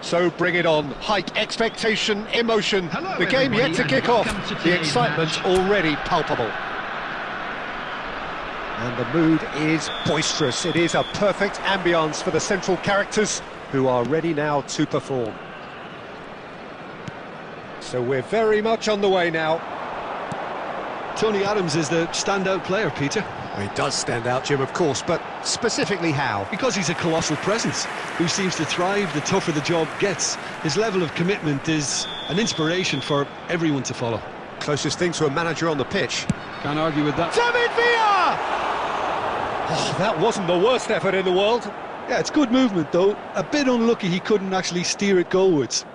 So bring it on. Height, expectation, emotion. Hello, the game yet to kick off. welcome to The today's excitement match. already palpable. And the mood is boisterous. It is a perfect ambience for the central characters who are ready now to perform. So we're very much on the way now. Tony Adams is the standout player, Peter. Well, he does stand out, Jim, of course, but specifically how? Because he's a colossal presence who seems to thrive the tougher the job gets. His level of commitment is an inspiration for everyone to follow. Closest thing to a manager on the pitch. Can't argue with that. David Villa! Oh, that wasn't the worst effort in the world. Yeah, it's good movement, though. A bit unlucky he couldn't actually steer it goalwards.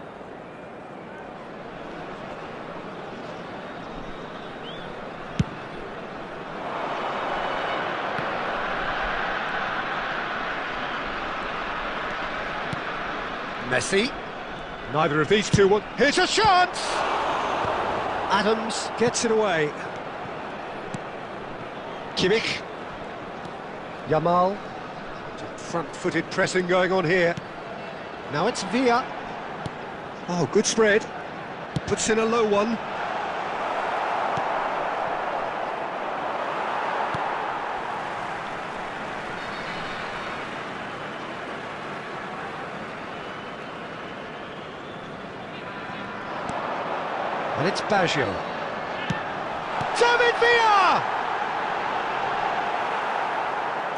Messi. Neither of these two want... Here's a shot! Adams gets it away. Kimmich. Yamal. Front-footed pressing going on here. Now it's Villa. Oh, good spread. Puts in a low one. And it's Baggio. David Villa!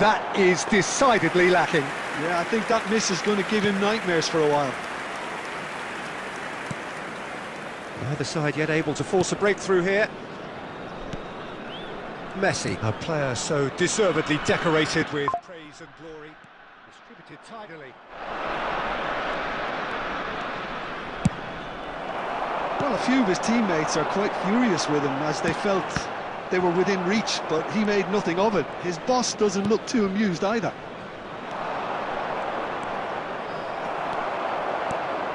That is decidedly lacking. Yeah, I think that miss is going to give him nightmares for a while. Neither side yet able to force a breakthrough here. Messi, a player so deservedly decorated with praise and glory, distributed tidily. Well, a few of his teammates are quite furious with him as they felt they were within reach, but he made nothing of it. His boss doesn't look too amused either.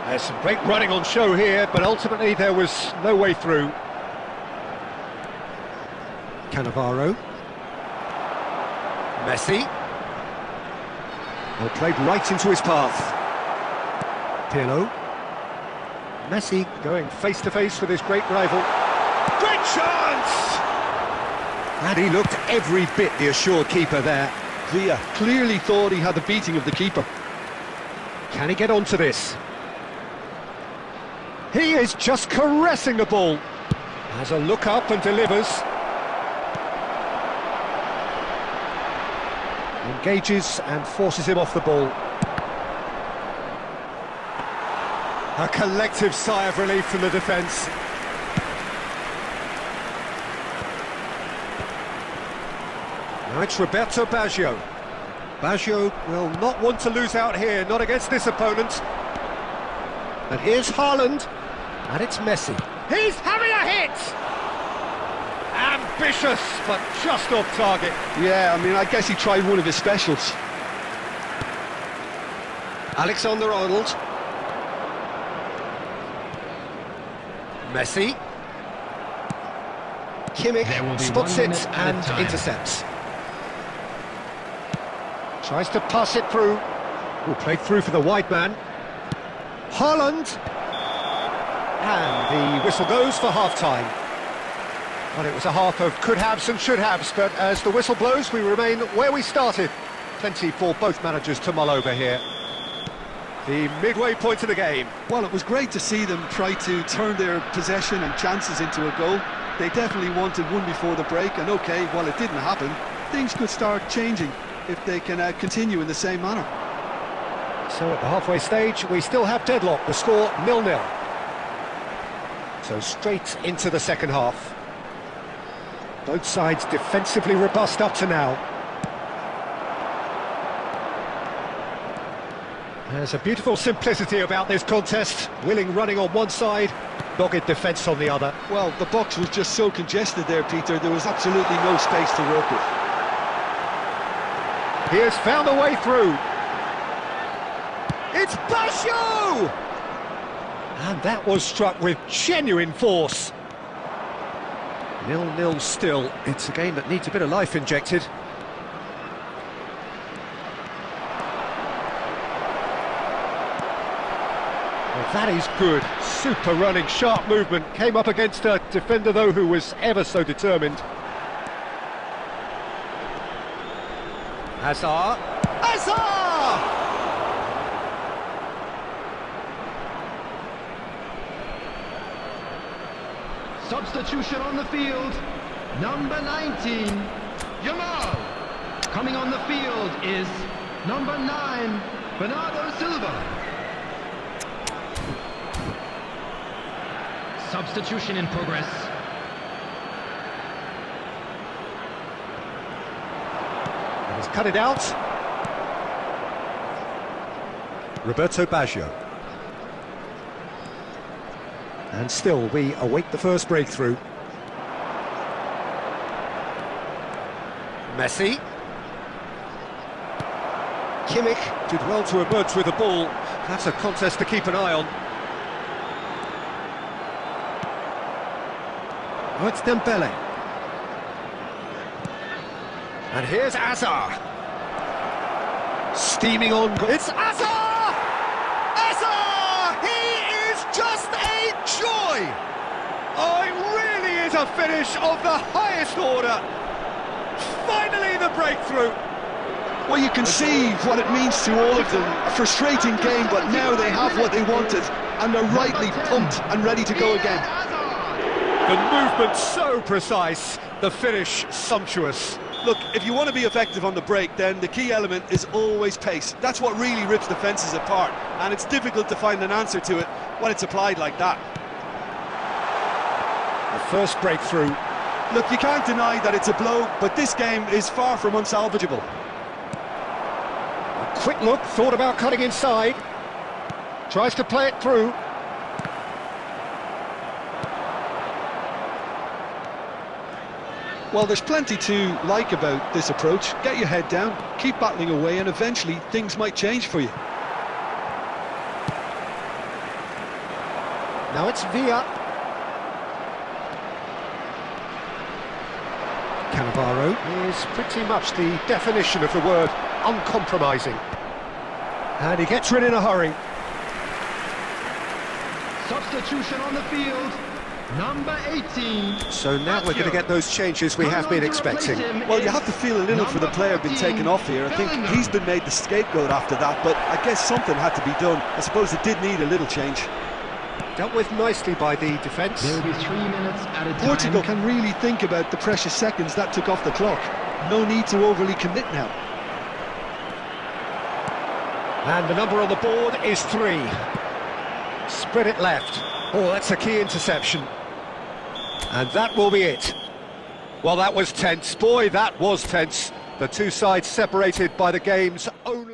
There's some great running on show here, but ultimately there was no way through. Cannavaro. Messi. Well, played right into his path. Pirlo. Messi going face-to-face with his great rival. Great chance! And he looked every bit the assured keeper there. Villa clearly thought he had the beating of the keeper. Can he get onto this? He is just caressing the ball. Has a look up and delivers. Engages and forces him off the ball. A collective sigh of relief from the defence. Now it's Roberto Baggio. Baggio will not want to lose out here, not against this opponent. And here's Haaland, and it's Messi. He's having a hit! Ambitious, but just off target. Yeah, I mean, I guess he tried one of his specials. Alexander-Arnold. Messi. Kimmich spots it and intercepts. Tries to pass it through. Will play through for the wide man. Haaland. And the whistle goes for half-time. Well, it was a half of could-haves and should-haves, but as the whistle blows, we remain where we started. Plenty for both managers to mull over here. The midway point of the game. Well, it was great to see them try to turn their possession and chances into a goal. They definitely wanted one before the break, and okay, while it didn't happen, things could start changing if they can continue in the same manner. So at the halfway stage, we still have deadlock, the score 0-0. So straight into the second half. Both sides defensively robust up to now. There's a beautiful simplicity about this contest. Willing running on one side, dogged defence on the other. Well, the box was just so congested there, Peter, there was absolutely no space to work with. He has found a way through. It's Baggio! And that was struck with genuine force. 0-0 still. It's a game that needs a bit of life injected. Well, that is good. Super running, sharp movement. Came up against a defender, though, who was ever so determined. Hazard. Hazard! Substitution on the field, number 19, Yamal. Coming on the field is number 9, Bernardo Silva. Substitution in progress. He's cut it out. Roberto Baggio. And still, we await the first breakthrough. Messi. Kimmich did well to emerge with the ball. That's a contest to keep an eye on. Oh, it's Dembele. And here's Hazard. Steaming on. It's Hazard! Hazard! He is just a joy! Oh, it really is a finish of the highest order. Finally the breakthrough. Well, you can see what it means to all of them. A frustrating game, but now they have what they wanted, and they're rightly pumped and ready to go again. The movement so precise, the finish sumptuous. Look, if you want to be effective on the break, then the key element is always pace. That's what really rips defences apart, and it's difficult to find an answer to it when it's applied like that. The first breakthrough. Look, you can't deny that it's a blow, but this game is far from unsalvageable. A quick look, thought about cutting inside. Tries to play it through. Well, there's plenty to like about this approach. Get your head down, keep battling away, and eventually things might change for you. Now it's Villa. Cannavaro is pretty much the definition of the word uncompromising. And he gets rid in a hurry. Substitution on the field, number 18. So now we're going to get those changes we have been expecting. Well, you have to feel a little for the player being taken off here. I think he's been made the scapegoat after that, but I guess something had to be done. I suppose it did need a little change. Dealt with nicely by the defence. There'll be 3 minutes at a time. Portugal can really think about the precious seconds that took off the clock. No need to overly commit now. And the number on the board is 3. Spread it left. Oh, that's a key interception. And that will be it. Well, that was tense. Boy, that was tense. The two sides separated by the game's own